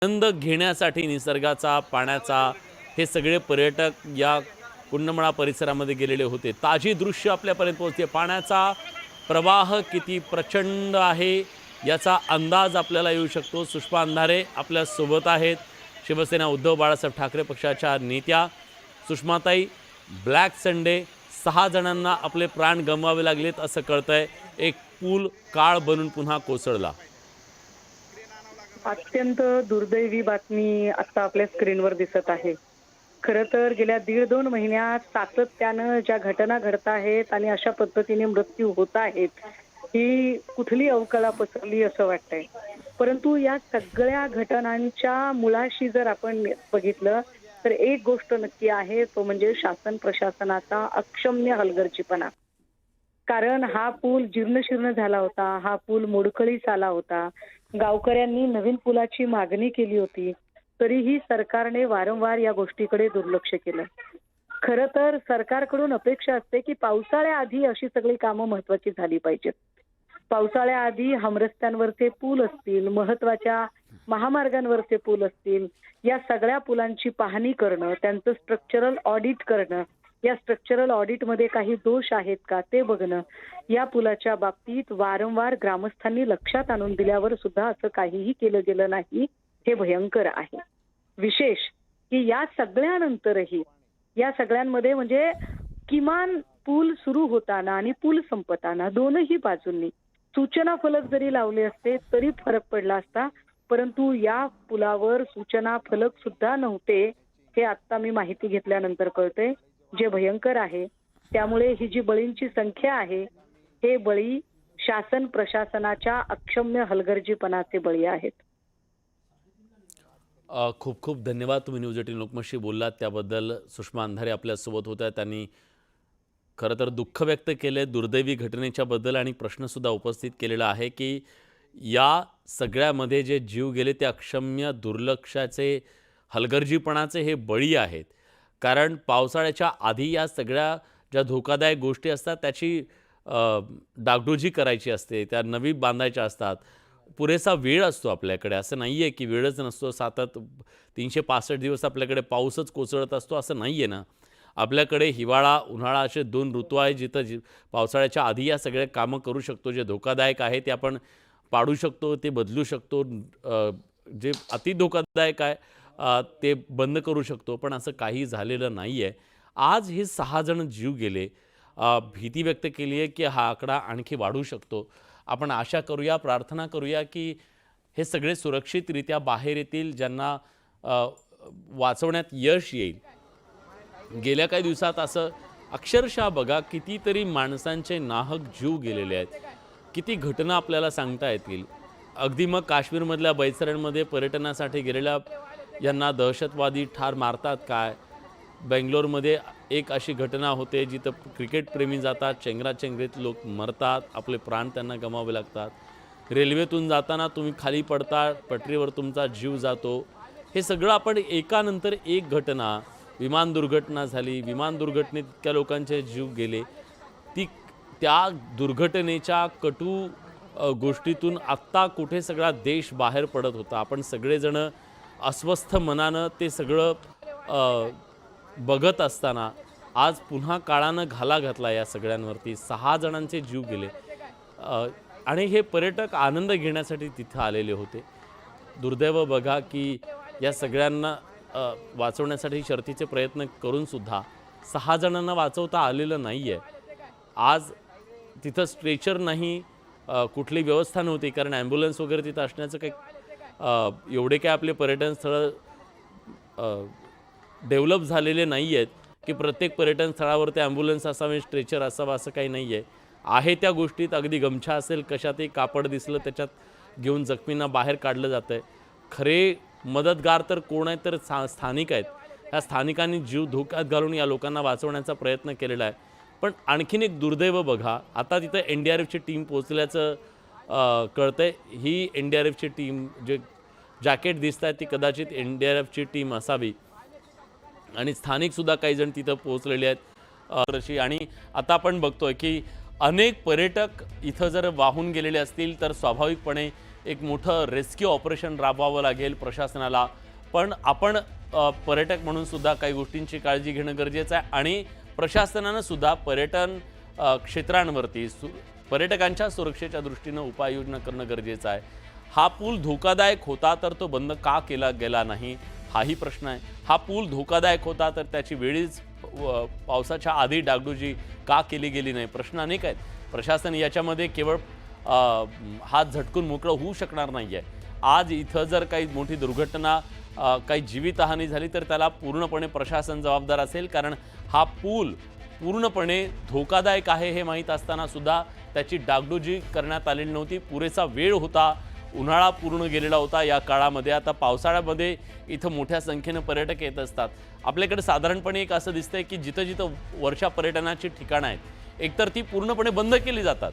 आनंद घेण्यासाठी निसर्गाचा, पाण्याचा हे सगळे पर्यटक या कुंडमळा परिसरामध्ये गेलेले होते। ताजी दृश्य आपल्यापर्यंत पोहोचते। पाण्याचा प्रवाह किती प्रचंड आहे याचा अंदाज आपल्याला येऊ शकतो। सुषमा अंधारे आपल्या सोबत आहेत। शिवसेना उद्धव बाळासाहेब ठाकरे पक्षाच्या नेत्या सुषमाताई, ब्लॅक संडे 6 जणांना आपले प्राण गमवावे लागलेत असं कळतंय। एक पूल काळ बनून पुन्हा कोसळला। अत्यंत दुर्दैवी बातमी आता आपल्या स्क्रीनवर दिसत आहे। खरं तर गेल्या 1.5-2 महिन्यात सातत्यानं ज्या घटना घडत आहेत आणि अशा पद्धतीने मृत्यू होत आहेत, ही कुठली अवकळा पसरली असं वाटतंय। परंतु या सगळ्या घटनांच्या मुळाशी जर आपण बघितलं तर एक गोष्ट नक्की आहे, तो म्हणजे शासन प्रशासनाचा अक्षम्य हलगर्जीपणा। कारण हा पूल जीर्णशीर्ण झाला होता, हा पूल मोडकळीस आला होता। गावकऱ्यांनी नवीन पुलाची मागणी केली होती, तरीही सरकारने वारंवार या गोष्टीकडे दुर्लक्ष केलं। खरं तर सरकारकडून अपेक्षा असते की पावसाळ्याआधी अशी सगळी कामं महत्त्वाची झाली पाहिजेत। पावसाळ्याआधी हमरस्त्यांवरचे पूल असतील, महत्त्वाच्या महामार्गांवरचे पूल असतील, या सगळ्या पुलांची पाहणी करणं, त्यांचं स्ट्रक्चरल ऑडिट करणं, या स्ट्रक्चरल ऑडिटमध्ये काही दोष आहेत का ते बघणं, या पुलाच्या बाबतीत वारंवार ग्रामस्थांनी लक्षात आणून दिल्यावर सुद्धा असं काहीही केलं गेलं नाही, हे भयंकर आहे। विशेष की या सगळ्यानंतरही या सगळ्यांमध्ये म्हणजे किमान पूल सुरू होताना आणि पूल संपताना दोनही बाजूंनी सूचना फलक जरी लावले असते तरी फरक पडला असता, परंतु या पुलावर सूचना फलक सुद्धा नव्हते, हे आता मी माहिती घेतल्यानंतर कळतंय, जे भयंकर आहे। त्यामुळे ही जी बळींची संख्या आहे, हे बळी शासन प्रशासनाच्या अक्षम्य हलगर्जीपणाचे बळी आहेत। खूप खूप धन्यवाद। तुम्ही न्यूज 18 लोकमतशी बोललात त्याबद्दल। सुषमा अंधारे आपल्यासोबत होत्या। त्यांनी खरं तर दुःख व्यक्त केले दुर्दैवी घटनेच्या बद्दल आणि प्रश्नसुद्धा उपस्थित केलेला आहे की या सगळ्यामध्ये जे जीव गेले ते अक्षम्य दुर्लक्षाचे, हलगर्जीपणाचे हे बळी आहेत। कारण पावसाळ्याच्या आधी या सगळ्या ज्या धोकादायक गोष्टी असतात त्याची डागडुजी करायची असते, त्या नवी बांधायच्या असतात। पुरेसा वेळ असतो आपल्याकडे, असं नाही आहे की वेळच नसतो। 365 दिवस आपल्याकडे पाऊसच कोसळत असतो असं नाही आहे ना। आपल्याकडे हिवाळा, उन्हाळा असे 2 ऋतू आहेत जिथं पावसाळ्याच्या आधी या सगळ्या कामं करू शकतो। जे धोकादायक आहे ते आपण पाडू शकतो, ते बदलू शकतो। जे अति धोकादायक आहे ते बंद करू शकतो, पण असं काही झालेलं नाही आहे। आज हे 6 जण जीव गेले। भीती व्यक्त केली आहे की हा आकडा आणखी वाढू शकतो। आपण आशा करूया, प्रार्थना करूया की हे सगळे सुरक्षितरित्या बाहेर येतील, ज्यांना वाचवण्यात यश येईल। गेल्या काही दिवसात असं अक्षरशः बघा कितीतरी माणसांचे नाहक जीव गेलेले आहेत। किती घटना आपल्याला सांगता येतील। अगदी मग काश्मीरमधल्या बैसरणमध्ये पर्यटनासाठी गेलेल्या यांना दहशतवादी ठार मारतात काय? बेंगलोरमध्ये एक अशी घटना होते जिथं क्रिकेटप्रेमी जातात, चेंगराचेंगरीत लोक मरतात, आपले प्राण त्यांना गमावे लागतात। रेल्वेतून जाताना तुम्ही खाली पडता, पटरीवर तुमचा जीव जातो। हे सगळं आपण एकानंतर एक घटना, विमान दुर्घटना झाली, विमान दुर्घटनेत इतक्या लोकांचे जीव गेले। त्या दुर्घटनेच्या कटू गोष्टीतून आत्ता कुठे सगळा देश बाहेर पडत होता। आपण सगळेजण अस्वस्थ मनानं ते सगळं बघत असताना आज पुन्हा काळानं घाला घातला या सगळ्यांवरती। 6 जणांचे जीव गेले आणि हे पर्यटक आनंद घेण्यासाठी तिथं आलेले होते। दुर्दैव बघा की या सगळ्यांना वाचवण्यासाठी शर्थीचे प्रयत्न करूनसुद्धा 6 जणांना वाचवता आलेलं नाही आहे। आज तिथं स्ट्रेचर नाही, कुठली व्यवस्था नव्हती, कारण ॲम्ब्युलन्स वगैरे तिथं असण्याचं काही एवढे काय आपले पर्यटन स्थळं डेव्हलप झालेले नाही आहेत की प्रत्येक पर्यटन स्थळावरती ॲम्ब्युलन्स असावे, स्ट्रेचर असावं असं काही नाही आहे। आहे त्या गोष्टीत अगदी गमछा असेल, कशातही कापड दिसलं त्याच्यात घेऊन जखमींना बाहेर काढलं जातं आहे। खरे मदतगार तर कोण आहेत तर स्थानिक आहेत। ह्या स्थानिकांनी जीव धोक्यात घालून या लोकांना वाचवण्याचा प्रयत्न केलेला आहे। पण आणखीन एक दुर्दैव बघा, आता तिथं NDRFची टीम पोहोचल्याचं कळतंय। ही NDRFची टीम, जे जॅकेट दिसत आहेत ती कदाचित NDRFची टीम असावी आणि स्थानिकसुद्धा काही जण तिथं पोहोचलेले आहेत। आणि आता आपण बघतोय की अनेक पर्यटक इथं जर वाहून गेलेले असतील तर स्वाभाविकपणे एक मोठं रेस्क्यू ऑपरेशन राबवावं लागेल प्रशासनाला. पण आपण पर्यटक म्हणून सुद्धा काही गोष्टींची काळजी घेणं गरजेचं आहे आणि प्रशासनानं सुद्धा पर्यटन क्षेत्रांवरती पर्यटकांच्या सुरक्षेच्या दृष्टीनं उपाययोजना करणं गरजेचं आहे. हा पूल धोकादायक होता तर तो बंद का केला गेला नाही हाही प्रश्न आहे. हा पूल धोकादायक होता तर त्याची वेळीच पावसाच्या आधी डागडुजी का केली गेली नाही. प्रश्न अनेक आहेत. प्रशासन याच्यामध्ये केवळ हात झटकून मोकळं होऊ शकणार नाही आहे. आज इथं जर काही मोठी दुर्घटना काही जीवितहानी झाली तर त्याला पूर्णपणे प्रशासन जबाबदार असेल, कारण हा पूल पूर्णपणे धोकादायक आहे हे माहीत असताना सुद्धा त्याची डागडुजी करण्यात आलेली नव्हती. पुरेसा वेळ होता, उन्हाळा पूर्ण गेलेला होता या काळामध्ये. आता पावसाळ्यामध्ये इथं मोठ्या संख्येनं पर्यटक येत असतात. आपल्याकडे साधारणपणे एक असं दिसतंय की जिथं जिथं वर्षा पर्यटनाची ठिकाणं आहेत एकतर ती पूर्णपणे बंद केली जातात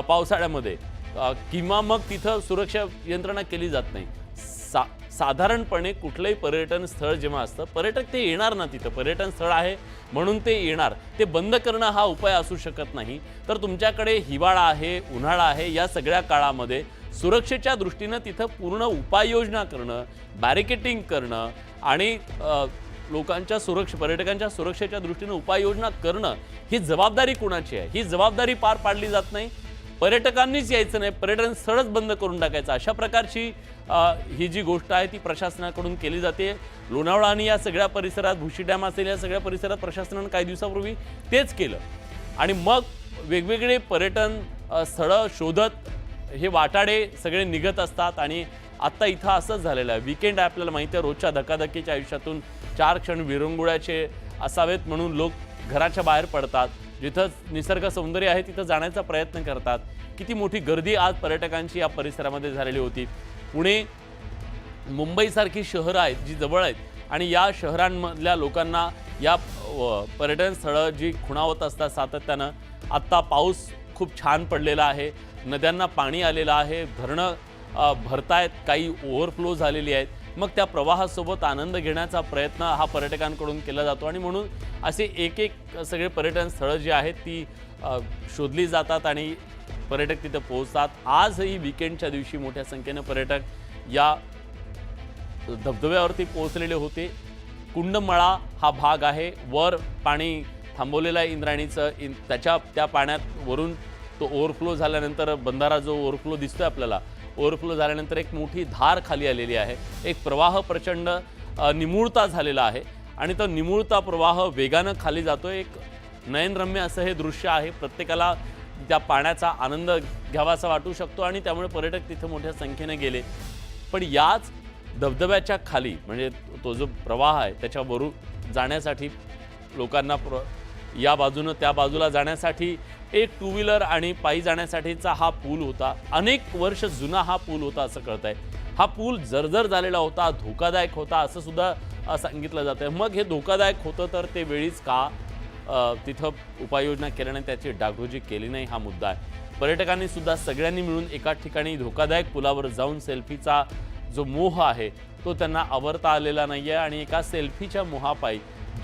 पावसाळ्यामध्ये, किंवा मग तिथं सुरक्षा यंत्रणा केली जात नाही. साधारणपणे कुठलंही पर्यटन स्थळ जेव्हा असतं, पर्यटक ते येणार ना, तिथं पर्यटन स्थळ आहे म्हणून ते येणार. ते बंद करणं हा उपाय असू शकत नाही. तर तुमच्याकडे हिवाळा आहे, उन्हाळा आहे, या सगळ्या काळामध्ये सुरक्षेच्या दृष्टीनं तिथं पूर्ण उपाययोजना करणं, बॅरिकेटिंग करणं आणि लोकांच्या पर्यटकांच्या सुरक्षेच्या दृष्टीनं उपाययोजना करणं ही जबाबदारी कुणाची आहे? ही जबाबदारी पार पाडली जात नाही. पर्यटकांनीच यायचं नाही, पर्यटन स्थळच बंद करून टाकायचं, अशा प्रकारची ही जी गोष्ट आहे ती प्रशासनाकडून केली जाते. लोणावळा आणि या सगळ्या परिसरात, भुशी डॅम असेल, या सगळ्या परिसरात प्रशासनानं काही दिवसापूर्वी तेच केलं आणि मग वेगवेगळे पर्यटन स्थळं शोधत हे वाटाडे सगळे निघत असतात. आणि आत्ता इथं असंच झालेलं आहे. वीकेंड आहे, आपल्याला माहिती आहे, रोजच्या धकाधकीच्या आयुष्यातून 4 क्षण विरंगुळ्याचे असावेत म्हणून लोक घराच्या बाहेर पडतात. जिथं निसर्ग सौंदर्य आहे तिथं जाण्याचा प्रयत्न करतात. किती मोठी गर्दी आज पर्यटकांची या परिसरामध्ये झालेली होती. पुणे, मुंबईसारखी शहरं आहेत जी जवळ आहेत आणि या शहरांमधल्या लोकांना या पर्यटन स्थळं जी खुणावत असतात सातत्यानं. आत्ता पाऊस खूप छान पडलेला आहे, नद्यांना पाणी आलेलं आहे, धरणं भरतायत, काही ओव्हरफ्लो झालेली आहेत. मग त्या प्रवाहासोबत आनंद घेण्याचा प्रयत्न हा पर्यटकांकडून केला जातो आणि म्हणून असे एक एक सगळे पर्यटन स्थळं जी आहेत ती शोधली जातात आणि पर्यटक तिथे पोहोचतात. आजही वीकेंडच्या दिवशी मोठ्या संख्येनं पर्यटक या धबधब्यावरती पोहोचलेले होते. कुंडमळा हा भाग आहे, वर पाणी थांबवलेलं आहे इंद्रायणीचं. त्या पाण्यात वरून तो ओव्हरफ्लो झाल्यानंतर बंधारा जो ओव्हरफ्लो दिसतोय आपल्याला, ओव्हरफ्लो झाल्यानंतर एक मोठी धार खाली आलेली आहे. एक प्रवाह प्रचंड निमुळता झालेला आहे आणि तो निमुळता प्रवाह वेगानं खाली जातोय. एक नयनरम्य असं हे दृश्य आहे. प्रत्येकाला त्या पाण्याचा आनंद घ्यावासा वाटू शकतो आणि त्यामुळे पर्यटक तिथे मोठ्या संख्येने गेले. पण याच धबधब्याच्या खाली म्हणजे तो जो प्रवाह आहे त्याच्यावरून जाण्यासाठी लोकांना या बाजूनं त्या बाजूला जाण्यासाठी एक 2 व्हीलर आणि पायी जाण्यासाठीचा हा पूल होता. अनेक वर्ष जुना हा पूल होता असं कळतंय. हा पूल जर्जर झालेला होता, धोकादायक होता असं सुद्धा सांगितलं जातंय. मग हे धोकादायक होतं तर ते वेळीच का तिथं उपाययोजना केल्याने त्याची डागडुजी केली नाही हा मुद्दा आहे. पर्यटकांनी सुद्धा सगळ्यांनी मिळून एका ठिकाणी धोकादायक पुलावर जाऊन सेल्फीचा जो मोह आहे तो त्यांना आवरता आलेला नाही आहे आणि एका सेल्फीच्या मोहापायी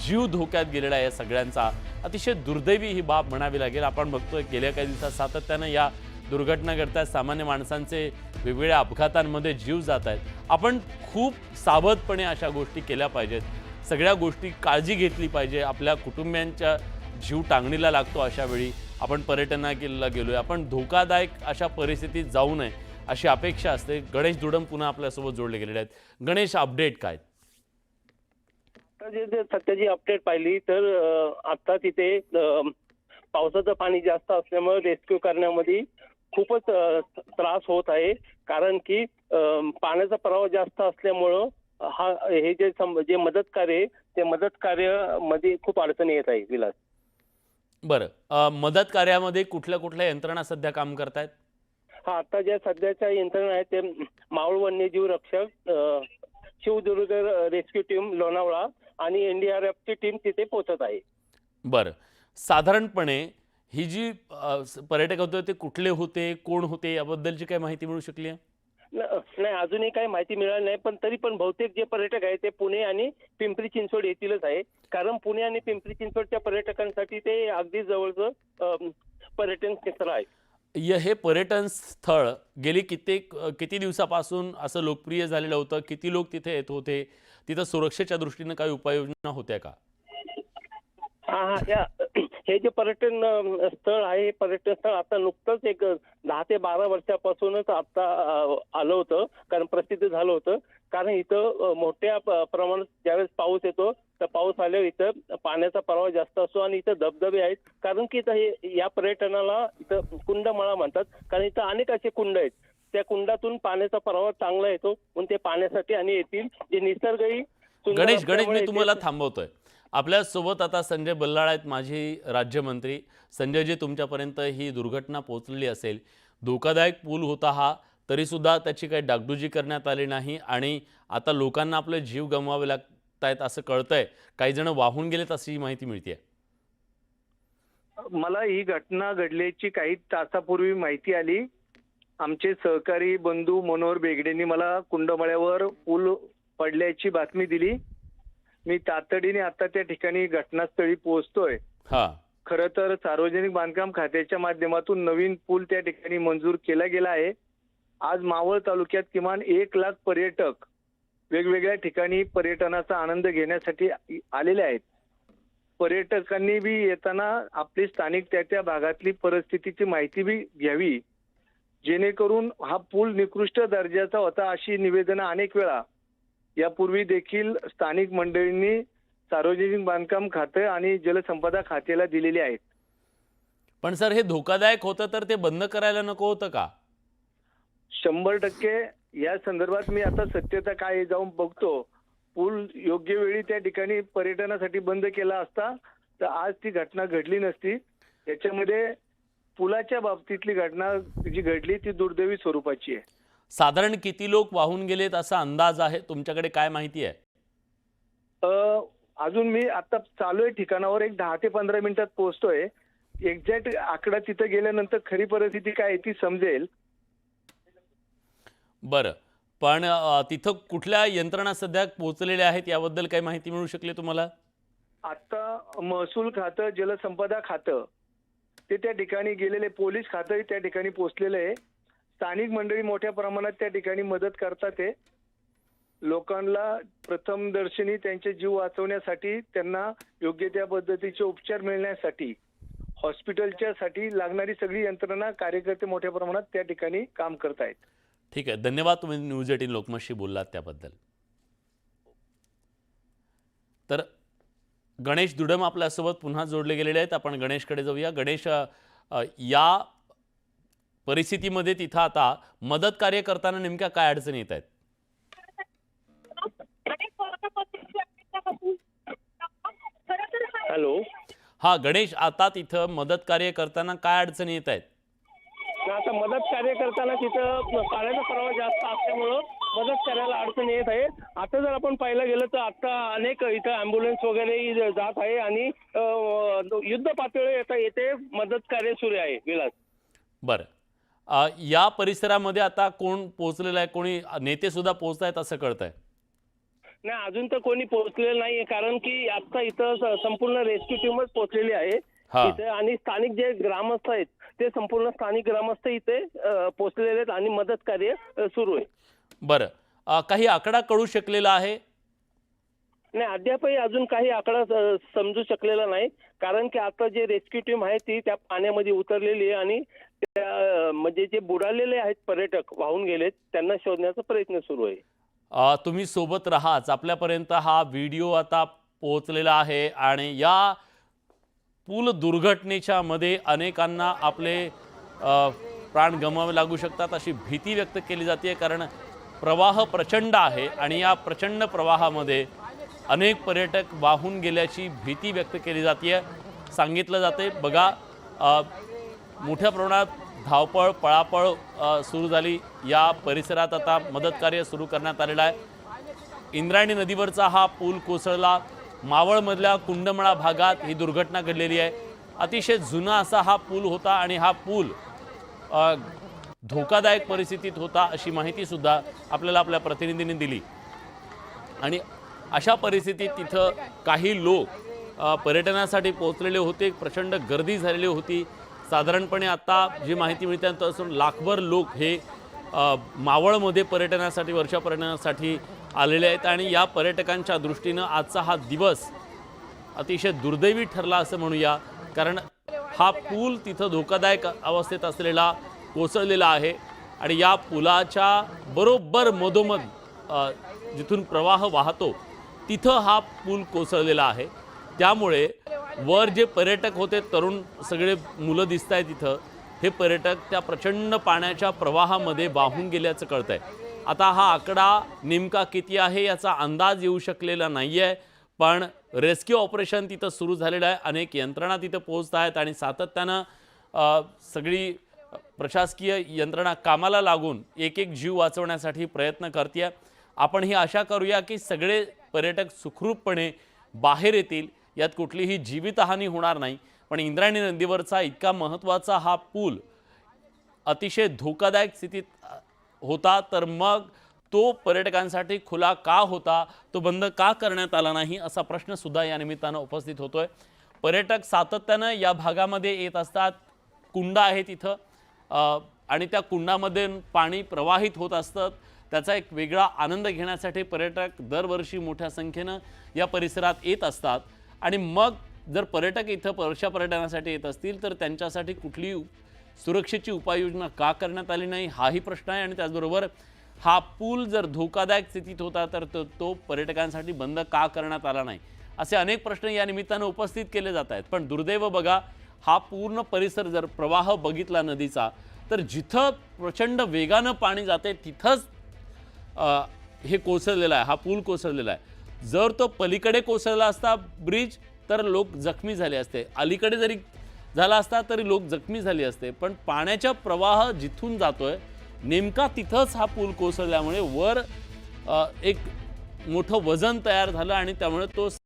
जीव धोक्यात गेलेला आहे या सगळ्यांचा. अतिशय दुर्दैवी ही बाब म्हणावी लागेल. आपण बघतोय गेल्या काही दिवसात सातत्यानं या दुर्घटना घडत आहेत. सामान्य माणसांचे वेगवेगळ्या अपघातांमध्ये जीव जात आहेत. आपण खूप सावधपणे अशा गोष्टी केल्या पाहिजेत. सगळ्या गोष्टी काळजी घेतली पाहिजे. आपल्या कुटुंबियांच्या जीव टांगणीला लागतो अशा वेळी आपण पर्यटनाला गेलोय. आपण धोकादायक अशा परिस्थितीत जाऊ नये अशी अपेक्षा असते. गणेश दुडम पुन्हा आपल्यासोबत जोडले गेलेले आहेत. गणेश, अपडेट काय? जे सध्याची अपडेट पाहिली तर आता तिथे पावसाचं पाणी जास्त असल्यामुळे रेस्क्यू करण्यामध्ये खूपच त्रास होत आहे. कारण की पाण्याचा प्रवाह जास्त असल्यामुळं हे जे मदत कार्य आहे ते मदत कार्यामध्ये खूप अडचणी येत आहे. विलास, बरं, मदत कार्यामध्ये कुठल्या कुठल्या यंत्रणा सध्या काम करतायत? हा, आता ज्या सध्याच्या यंत्रणा आहेत ते मावळ वन्यजीव रक्षक, शिवदुर्ग रेस्क्यू टीम लोणावळा आणि एनडीआरएफची टीम तिथे पोहोचत आहे. बरं, साधारणपणे ही जी पर्यटक होते ते कुठले होते, कोण होते, याबद्दलची काही माहिती मिळू शकली आहे? नाही, अजूनही काही माहिती मिळाली नाही. पण तरी पण बहुतेक जे पर्यटक आहेत ते पुणे आणि पिंपरी चिंचवड येथीलच आहे. कारण पुणे आणि पिंपरी चिंचवडच्या पर्यटकांसाठी ते अगदी जवळचं पर्यटन क्षेत्र आहे. हे पर्यटन स्थळ गेली किती दिवसापासून असं लोकप्रिय झालेलं होतं? किती लोक तिथे येत होते? तिथं सुरक्षेच्या दृष्टीनं काही उपाययोजना होत्या का? हा हा हे जे पर्यटन स्थळ आहे, हे पर्यटन स्थळ आता नुकतंच एक 10 ते 12 वर्षापासूनच आता आलं होतं, कारण प्रसिद्ध झालं होतं. कारण इथं मोठ्या प्रमाणात ज्यावेळेस पाऊस येतो, तर पाऊस आल्यावर इथं पाण्याचा प्रवाह जास्त असतो आणि इथं धबधबे आहेत. कारण की इथं या पर्यटनाला इथं कुंडमाळा म्हणतात, कारण इथं अनेक असे कुंड आहेत. त्या कुंडातून पाण्याचा प्रवाह चांगला येतो, म्हणून ते पाण्यासाठी आणि येथील जे निसर्गही सुंदर गणेश असल्यामुळे मी तुम्हाला इथे- थांबवतोय. आपल्यासोबत आता संजय बल्लाळ आहेत, माजी राज्यमंत्री. संजयजी, तुमच्यापर्यंत ही दुर्घटना पोहोचलेली असेल. धोकादायक पूल होता हा, तरीसुद्धा त्याची काही डागडुजी करण्यात आली नाही आणि आता लोकांना आपले जीव गमवावे लागत आहेत असं कळतंय. काही जण वाहून गेलेत अशी माहिती मिळते. मला ही घटना घडल्याची काही तासापूर्वी माहिती आली. आमचे सहकारी बंधू मनोहर बेगडेंनी मला कुंडमळ्यावर पूल पडल्याची बातमी दिली. मी तातडीने आता त्या ठिकाणी घटनास्थळी पोहोचतोय. हां. खरं तर सार्वजनिक बांधकाम खात्याच्या माध्यमातून नवीन पूल त्या ठिकाणी मंजूर केला गेला आहे. आज मावळ तालुक्यात किमान 1 लाख पर्यटक वेगवेगळ्या ठिकाणी पर्यटनाचा आनंद घेण्यासाठी आलेले आहेत. पर्यटकांनी बी येताना आपली स्थानिक त्या भागातली परिस्थितीची माहिती बी घ्यावी, जेणेकरून हा पूल निकृष्ट दर्जाचा होता अशी निवेदनं अनेक वेळा यापूर्वी देखील स्थानिक मंडळींनी सार्वजनिक बांधकाम खाते आणि जलसंपदा खात्याला दिलेली आहेत. पण सर, हे धोकादायक होतं तर ते बंद करायला नको होतं का? 100% या संदर्भात मी आता सत्यता काय आहे जाऊन बघतो. पूल योग्य वेळी त्या ठिकाणी पर्यटनासाठी बंद केला असता तर आज ती घटना घडली नसती. याच्यामध्ये पुलाच्या बाबतीतली घटना जी घडली ती दुर्दैवी स्वरूपाची आहे. साधारण किती लोक वाहून गेलेत असा अंदाज आहे? तुमच्याकडे काय माहिती आहे? अजून मी आता चालू आहे ठिकाणावर, एक 10 ते 15 मिनिटात पोहोचतोय. एक्झॅक्ट आकडा तिथं गेल्यानंतर खरी परिस्थिती काय आहे ती समजेल. बरं, पण तिथं कुठल्या यंत्रणा सध्या पोहोचलेल्या आहेत याबद्दल काही माहिती मिळू शकली तुम्हाला? आता महसूल खातं, जलसंपदा खातं ते त्या ठिकाणी गेलेले, पोलीस खातंही त्या ठिकाणी पोहोचलेलं आहे. स्थानिक मंडळी मोठ्या प्रमाणात त्या ठिकाणी मदत करतात आहे. लोकांना प्रथमदर्शनी त्यांचे जीव वाचवण्यासाठी, त्यांना योग्य त्या पद्धतीचे उपचार मिळण्यासाठी, हॉस्पिटलच्या साठी लागणारी सगळी यंत्रणा, कार्यकर्ते मोठ्या प्रमाणात त्या ठिकाणी काम करत आहेत. ठीक आहे, धन्यवाद. तुम्ही न्यूज 18 लोकमतशी बोललात त्याबद्दल. तर गणेश दुडम आपल्यासोबत पुन्हा जोडले गेलेले आहेत. आपण गणेशकडे जाऊया. गणेश, या परिस्थितीमध्ये तिथं आता मदत कार्य करताना नेमक्या काय अडचणी येत आहेत? हॅलो. हा गणेश, आता तिथं मदत कार्य करताना काय अडचणी येत आहेत? आता मदत कार्य करताना तिथं पाण्याचा प्रवाह जास्त असल्यामुळं मदत करायला अडचण येत आहे. आता जर आपण पाहायला गेलं तर आता अनेक इथं ॲम्ब्युलन्स वगैरे जात आहे आणि युद्ध पातळीवर येथे मदत कार्य सुरू आहे. विलास. बरं, या परिसरामध्ये आता कोण पोहोचलेलं आहे? कोणी नेते सुद्धा पोहोचत आहेत असं कळतंय? नाही, अजून तर कोणी पोहोचलेलं नाहीये, कारण की आता इथं संपूर्ण रेस्क्यू टीमच पोहोचलेली आहे हा. इथे आणि स्थानिक जे ग्रामस्थ आहेत ते संपूर्ण स्थानिक ग्रामस्थ इथे पोहोचलेले आहेत आणि मदत कार्य सुरू आहे. बरं, काही आकडा कळू शकलेला आहे? नाही, अद्यापही अजून काही आकडा समजू शकलेला नाही, कारण की आता जे रेस्क्यू टीम आहे ती त्या पाण्यामध्ये उतरलेली आहे आणि म्हणजे जे बुडालेले आहेत पर्यटक, वाहून गेलेत, त्यांना शोधण्याचा प्रयत्न सुरू आहे. तुम्ही सोबत राहाच. आपल्यापर्यंत हा व्हिडिओ आता पोहोचलेला आहे आणि या पूल दुर्घटनेच्या मध्ये अनेकांना आपले प्राण गमवावे लागू शकतात अशी भीती व्यक्त केली जाते, कारण प्रवाह प्रचंड आहे आणि या प्रचंड प्रवाहामध्ये अनेक पर्यटक वाहून गेल्याची भीती व्यक्त केली जाते. सांगितलं जाते बघा, मोठ्या प्रमाणात धावपळ, पळापळ सुरू झाली. या परिसरात आता मदत कार्य सुरू करण्यात आलेलं आहे. इंद्रायणी नदीवरचा हा पूल कोसळला. मावळमधल्या कुंडमळा भागात ही दुर्घटना घडलेली आहे. अतिशय जुना असा हा पूल होता आणि हा पूल धोकादायक परिस्थितीत होता अशी माहिती सुद्धा आपल्याला आपल्या प्रतिनिधींनी दिली. आणि अशा परिस्थितीत तिथं काही लोक पर्यटनासाठी पोहोचलेले होते. प्रचंड गर्दी झालेली होती. साधारणपणे आता जी माहिती मिळते त्यापासून लाखभर लोक हे मावळमध्ये पर्यटनासाठी वर्षा पर्यटनासाठी आलेले आहेत आणि या पर्यटकांच्या दृष्टीनं आजचा हा दिवस अतिशय दुर्दैवी ठरला असं म्हणूया, कारण हा पूल तिथं धोकादायक अवस्थेत असलेला कोसळलेला आहे आणि या पुलाच्या बरोबर मधोमध जिथून प्रवाह वाहतो तिथं हा पूल कोसळलेला आहे। त्यामुळे वर जे पर्यटक होते, तरुण सगळे मुलं दिसत आहेत तिथं, हे पर्यटक त्या प्रचंड पाण्याच्या प्रवाहामध्ये वाहून गेल्याचं कळतंय। आता हा आकडा नेमका किती आहे याचा अंदाज येऊ शकलेला नाही आहे, पण रेस्क्यू ऑपरेशन तिथं सुरू झालेलं आहे। अनेक यंत्रणा तिथं पोहोचत आहेत आणि सातत्यानं सगळी प्रशासकीय यंत्रणा कामाला लागून एक एक जीव वाचवण्यासाठी प्रयत्न करते। आपण ही आशा करूया की सगळे पर्यटक सुखरूपपणे बाहेर येतील, यात कुठलीही जीवितहानी होणार नाही। पण इंद्रायणी नदीवरचा इतका महत्त्वाचा हा पूल अतिशय धोकादायक स्थितीत होता, तर मग तो पर्यटकांसाठी खुला का होता, तो बंद का करण्यात आला नाही असा प्रश्न सुद्धा या निमित्तानं उपस्थित होतोय। पर्यटक सातत्यानं या भागामध्ये येत असतात, कुंड आहे तिथं आणि त्या कुंडामध्ये पाणी प्रवाहित होत असतं, त्याचा एक वेगळा आनंद घेण्यासाठी पर्यटक दरवर्षी मोठ्या संख्येनं या परिसरात येत असतात आणि मग जर पर्यटक इथं वर्षा पर्यटनासाठी येत असतील तर त्यांच्यासाठी कुठली सुरक्षेची उपाययोजना का करण्यात आली नाही हाही प्रश्न आहे। आणि त्याचबरोबर हा पूल जर धोकादायक स्थितीत होता तर तो पर्यटकांसाठी बंद का करण्यात आला नाही, असे अनेक प्रश्न या निमित्तानं उपस्थित केले जात आहेत। पण दुर्दैव बघा, हा पूर्ण परिसर जर प्रवाह बघितला नदीचा तर जिथं प्रचंड वेगानं पाणी जाते तिथंच हे कोसळलेलं आहे, हा पूल कोसळलेला आहे। जर तो पलीकडे कोसळला असता ब्रिज तर लोक जखमी झाले असते, अलीकडे जरी झाला असता तरी लोक जखमी झाले असते, पण पाण्याचा प्रवाह जिथून जातोय नेमका तिथंच हा पूल कोसळल्यामुळे वर एक मोठं वजन तयार झालं आणि त्यामुळे तो